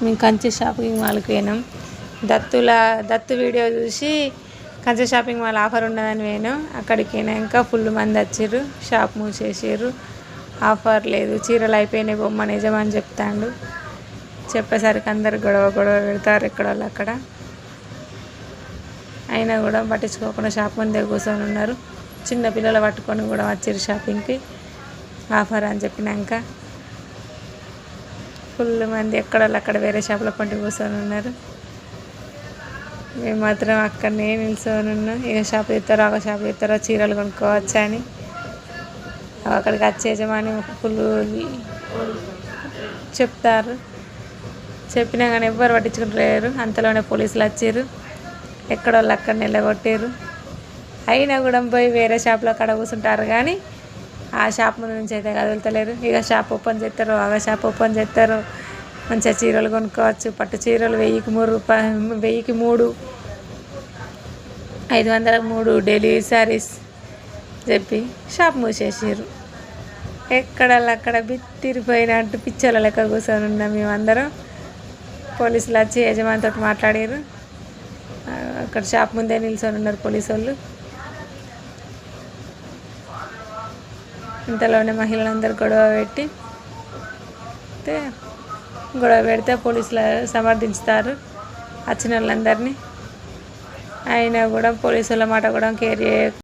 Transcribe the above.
మేము కంచి షాపింగ్ మాల్కి పోయినాం. దత్తు వీడియో చూసి కంచి షాపింగ్ మాల్ ఆఫర్ ఉన్నదని పోయినాం. అక్కడికి పోయినాక ఫుల్ మంది వచ్చారు. షాప్ మూసేసారు. ఆఫర్ లేదు, చీరలు అయిపోయినాయి బొమ్మని యజమాని చెప్తాడు. చెప్పేసరికి అందరు గొడవ పెడతారు ఎక్కడ వాళ్ళు అక్కడ. అయినా కూడా పట్టించుకోకుండా షాప్ ముందే కూర్చొని ఉన్నారు. చిన్న పిల్లలు పట్టుకొని కూడా వచ్చారు షాపింగ్కి ఆఫర్ అని చెప్పినాక. ఫుల్ మంది ఎక్కడ వాళ్ళు అక్కడ వేరే షాపుల పంటి కూర్చొని ఉన్నారు. మేము మాత్రం అక్కడనే నిల్చొని ఉన్నాం. ఏ షాప్ తెస్తారో ఒక షాప్ తెస్తారో చీరలు కొనుక్కోవచ్చా అని. అక్కడికి వచ్చే యజమాని ఫుల్ చెప్తారు. చెప్పినా కానీ ఎవ్వరు పట్టించుకుంటలేరు. అంతలోనే పోలీసులు వచ్చారు. ఎక్కడ వాళ్ళు అక్కడ నిలగొట్టారు. అయినా కూడా పోయి వేరే షాప్లో అక్కడ కూర్చుంటారు కానీ ఆ షాప్ ముందు నుంచి అయితే కదులుతలేరు. ఇక షాప్ ఓపెన్ చేస్తారు, షాప్ ఓపెన్ చేస్తారు. మంచిగా చీరలు కొనుక్కోవచ్చు. పట్టు చీరలు 1000కి 3, 500కి 3 డైలీ శారీస్ చెప్పి షాప్ మూసేసారు. ఎక్కడక్కడ బిత్తిరిపోయినట్టు పిచ్చోళ్ళ లెక్క కూర్చొని ఉన్నాం మేమందరం. పోలీసులు వచ్చి యజమానితో మాట్లాడారు. అక్కడ షాప్ ముందే నిల్చొని ఉన్నారు పోలీసు వాళ్ళు. ఇంతలోనే మహిళలందరూ గొడవ పెడితే పోలీసులు సమర్థించుతారు వచ్చిన వాళ్ళందరినీ. అయినా కూడా పోలీసుల మాట కూడా కేర్